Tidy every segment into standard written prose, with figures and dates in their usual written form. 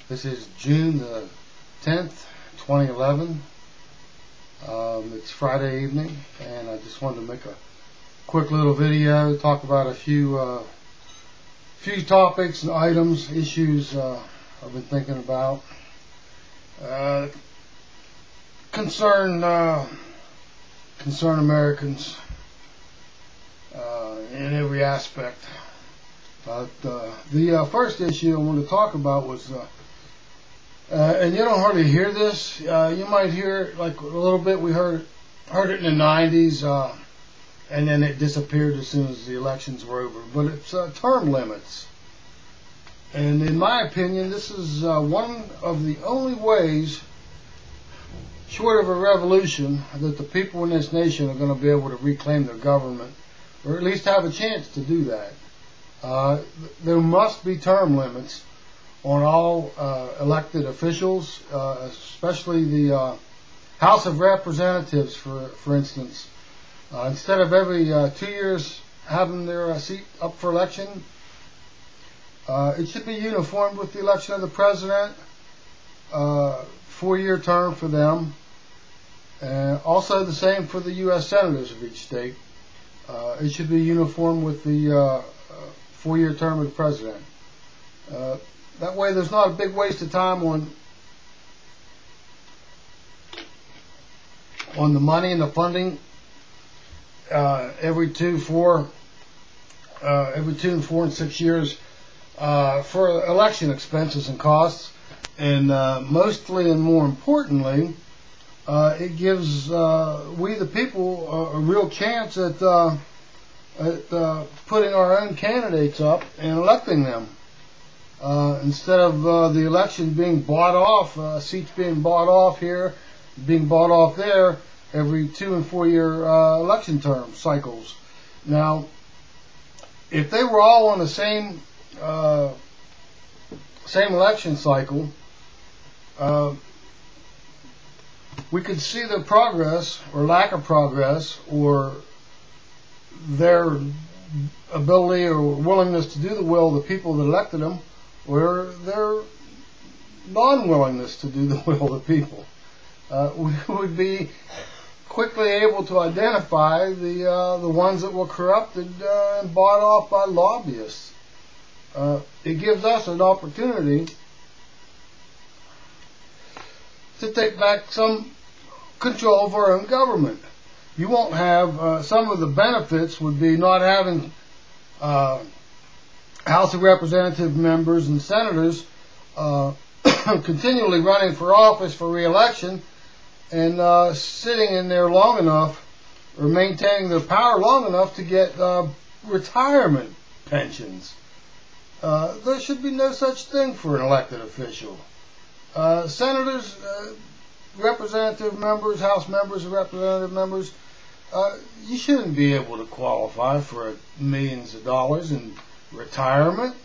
This is June the 10th, 2011. It's Friday evening, and I just wanted to make a quick little video, talk about a few topics and items, issues I've been thinking about. Concern Americans in every aspect. But the first issue I want to talk about was, and you don't hardly hear this. You might hear it like a little bit. We heard it in the 90s, and then it disappeared as soon as the elections were over. But it's term limits. And in my opinion, this is one of the only ways, short of a revolution, that the people in this nation are going to be able to reclaim their government, or at least have a chance to do that. There must be term limits on all elected officials, especially the House of Representatives, for instance. Instead of every 2 years having their seat up for election, it should be uniformed with the election of the president, 4-year term for them. Also the same for the U.S. senators of each state. It should be uniform with the 4-year term of the president. That way there's not a big waste of time on the money and the funding every 2, 4, and 6 years for election expenses and costs. And mostly and more importantly, it gives we the people a real chance at putting our own candidates up and electing them. Instead of the election being bought off, seats being bought off here, being bought off there, every 2 and 4 year election term cycles. Now, if they were all on the same election cycle, we could see their progress or lack of progress, or their ability or willingness to do the will of the people that elected them, or their non-willingness to do the will of the people. We would be quickly able to identify the ones that were corrupted and bought off by lobbyists. It gives us an opportunity to take back some control of our own government. You won't have, some of the benefits would be not having House of Representative members and senators continually running for office for re-election and sitting in there long enough, or maintaining their power long enough to get retirement pensions. There should be no such thing for an elected official. Senators, representative members, House members, and representative members, you shouldn't be able to qualify for millions of dollars in retirement.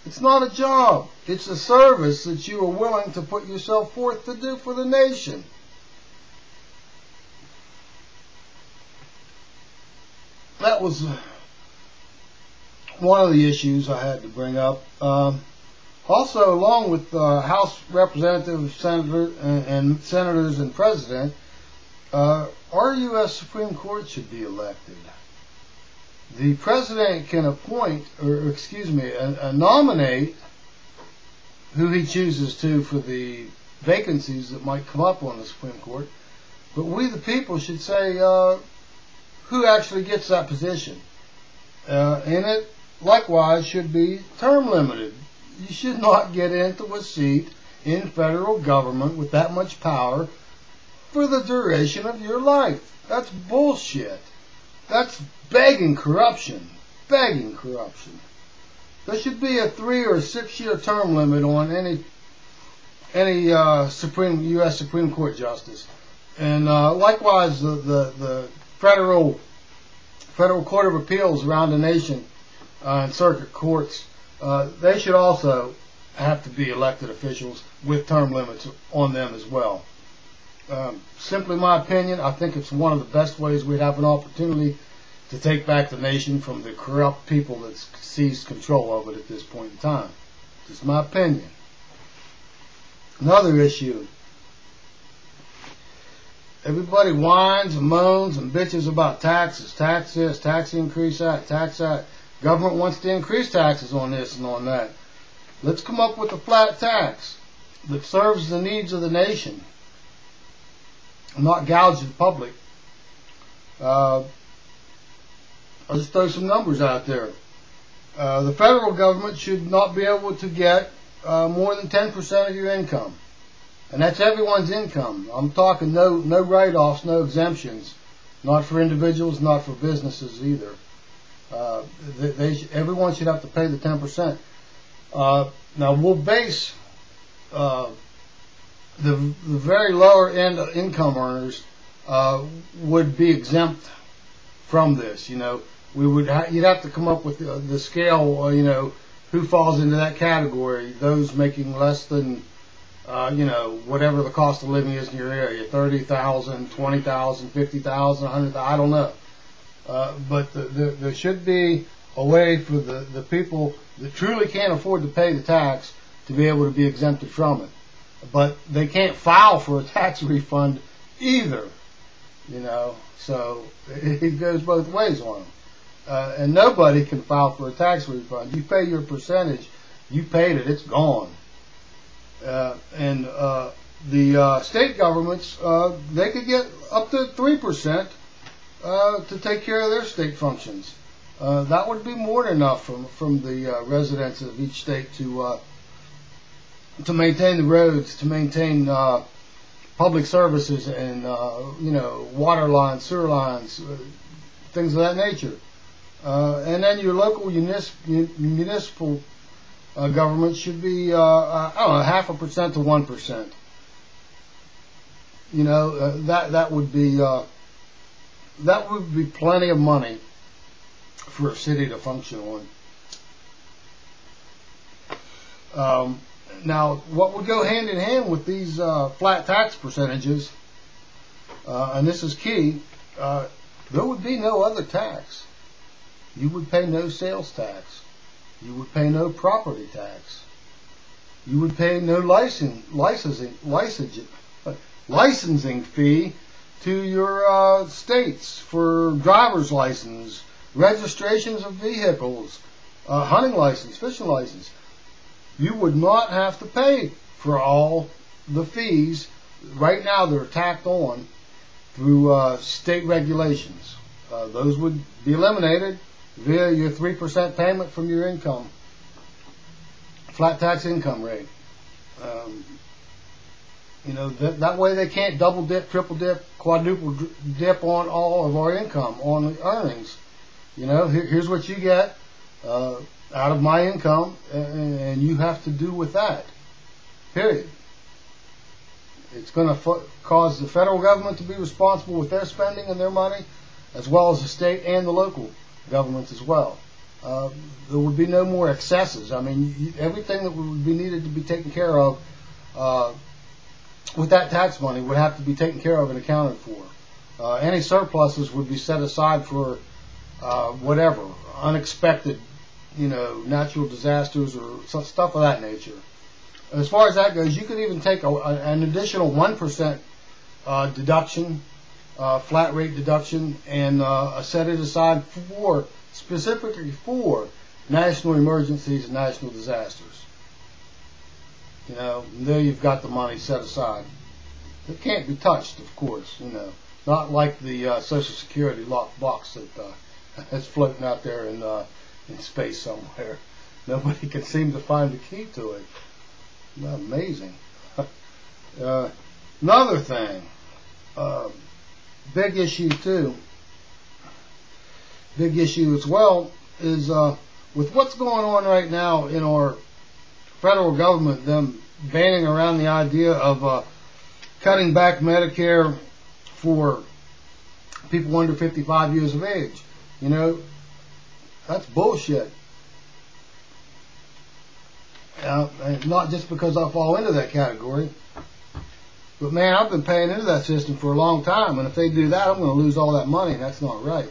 It's not a job. It's a service that you are willing to put yourself forth to do for the nation. That was one of the issues I had to bring up. Also, along with House Representatives, Senators, and President, our U.S. Supreme Court should be elected. The President can appoint, or nominate who he chooses to for the vacancies that might come up on the Supreme Court. But we, the people, should say who actually gets that position. And it, likewise, should be term limited. You should not get into a seat in federal government with that much power for the duration of your life. That's bullshit. That's begging corruption. Begging corruption. There should be a 3 or 6 year term limit on any U.S. Supreme Court justice. And likewise, the federal Court of Appeals around the nation and circuit courts, they should also have to be elected officials with term limits on them as well. Simply my opinion, I think it's one of the best ways we'd have an opportunity to take back the nation from the corrupt people that seized control of it at this point in time. Just my opinion. Another issue. Everybody whines and moans and bitches about taxes. Tax this, tax increase that, tax that. Government wants to increase taxes on this and on that. Let's come up with a flat tax that serves the needs of the nation, not gouge the public. I'll just throw some numbers out there. The federal government should not be able to get more than 10% of your income. And that's everyone's income. I'm talking no write-offs, no exemptions. Not for individuals, not for businesses either. Everyone should have to pay the 10%. Now we'll base the very lower end income earners would be exempt from this. You know, you'd have to come up with the scale. You know, who falls into that category? Those making less than you know, whatever the cost of living is in your area, 30,000, 20,000, 50,000, 100,000, I don't know. But there should be a way for the people that truly can't afford to pay the tax to be able to be exempted from it. But they can't file for a tax refund either, you know, so it goes both ways on them. And nobody can file for a tax refund. You pay your percentage, you paid it, it's gone. And the state governments, they could get up to 3% to take care of their state functions. That would be more than enough from the residents of each state to maintain the roads, to maintain public services and you know, water lines, sewer lines, things of that nature. And then your local municipal government should be I don't know, 0.5% to 1%. You know, that would be plenty of money for a city to function on. Now, what would go hand in hand with these flat tax percentages, and this is key, there would be no other tax. You would pay no sales tax. You would pay no property tax. You would pay no licensing fee to your states for driver's license, registrations of vehicles, hunting license, fishing license. You would not have to pay for all the fees. Right now they're tacked on through state regulations. Those would be eliminated via your 3% payment from your income, flat tax income rate. You know, that way they can't double dip, triple dip, quadruple dip on all of our income, on the earnings. You know, here's what you get out of my income, and you have to do with that, period. It's going to cause the federal government to be responsible with their spending and their money, as well as the state and the local governments as well. There would be no more excesses. I mean, everything that would be needed to be taken care of with that tax money would have to be taken care of and accounted for. Any surpluses would be set aside for whatever, unexpected, you know, natural disasters or stuff of that nature. As far as that goes, you could even take an additional 1% deduction, flat rate deduction, and set it aside specifically for national emergencies and national disasters. You know, there you've got the money set aside. It can't be touched, of course, you know. Not like the Social Security locked box that's floating out there in space somewhere. Nobody can seem to find the key to it. Amazing. Another thing, big issue too, big issue as well, is with what's going on right now in our federal government, them banning around the idea of cutting back Medicare for people under 55 years of age. You know, that's bullshit. And not just because I fall into that category, but man, I've been paying into that system for a long time, and if they do that, I'm going to lose all that money, and that's not right.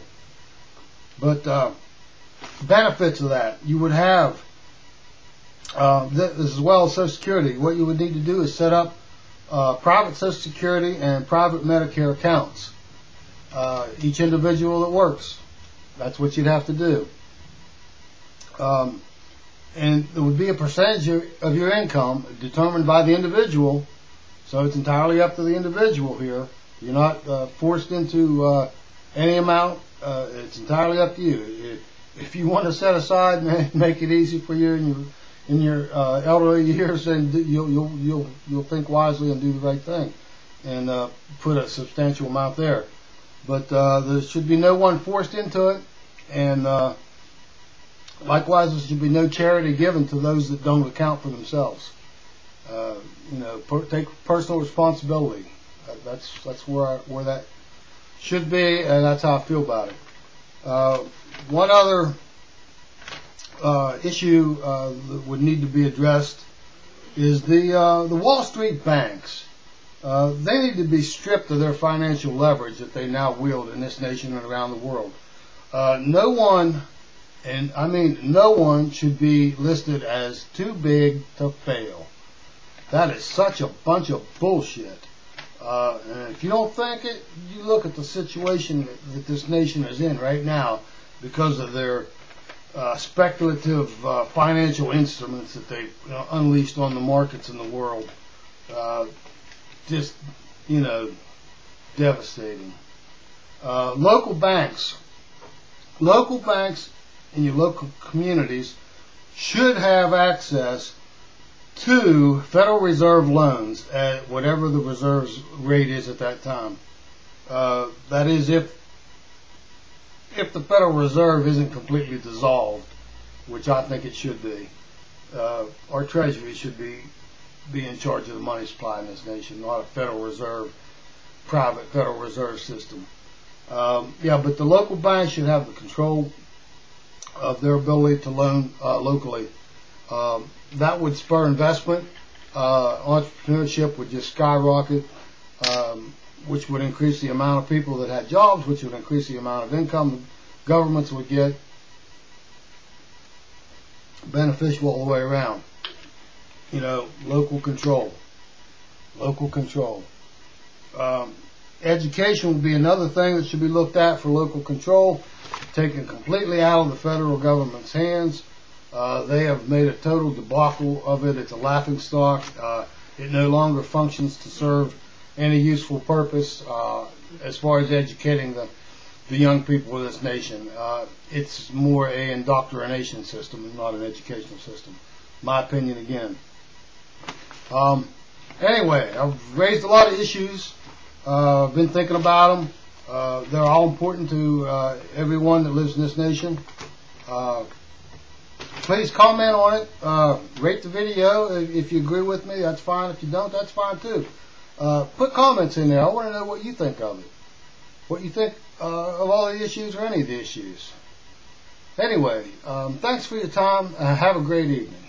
But benefits of that, you would have as well as Social Security. What you would need to do is set up private Social Security and private Medicare accounts. Each individual that works. That's what you'd have to do. And it would be a percentage of your income determined by the individual. So it's entirely up to the individual here. You're not forced into any amount. It's entirely up to you. If you want to set aside and make it easy for you in your elderly years, then you'll think wisely and do the right thing, and put a substantial amount there. But there should be no one forced into it, and likewise, there should be no charity given to those that don't account for themselves. Take personal responsibility. That's where that should be, and that's how I feel about it. One other issue that would need to be addressed is the Wall Street banks. They need to be stripped of their financial leverage that they now wield in this nation and around the world. No one, and I mean no one, should be listed as too big to fail. That is such a bunch of bullshit. And if you don't think it, you look at the situation that this nation is in right now because of their speculative financial instruments that they unleashed on the markets in the world. Just, devastating. Local banks in your local communities should have access to Federal Reserve loans at whatever the reserve's rate is at that time. That is, if the Federal Reserve isn't completely dissolved, which I think it should be. Our Treasury should be in charge of the money supply in this nation, not a Federal Reserve, private Federal Reserve system. But the local banks should have the control of their ability to loan locally. That would spur investment. Entrepreneurship would just skyrocket, which would increase the amount of people that had jobs, which would increase the amount of income governments would get. Beneficial all the way around. Local control. Local control. Education would be another thing that should be looked at for local control, taken completely out of the federal government's hands. They have made a total debacle of it. It's a laughingstock. It no longer functions to serve any useful purpose as far as educating the young people of this nation. It's more an indoctrination system and not an educational system. My opinion again. Anyway, I've raised a lot of issues. I've been thinking about them. They're all important to everyone that lives in this nation. Please comment on it. Rate the video. If you agree with me, that's fine. If you don't, that's fine too. Put comments in there. I want to know what you think of it. What you think of all the issues or any of the issues. Anyway, thanks for your time. Have a great evening.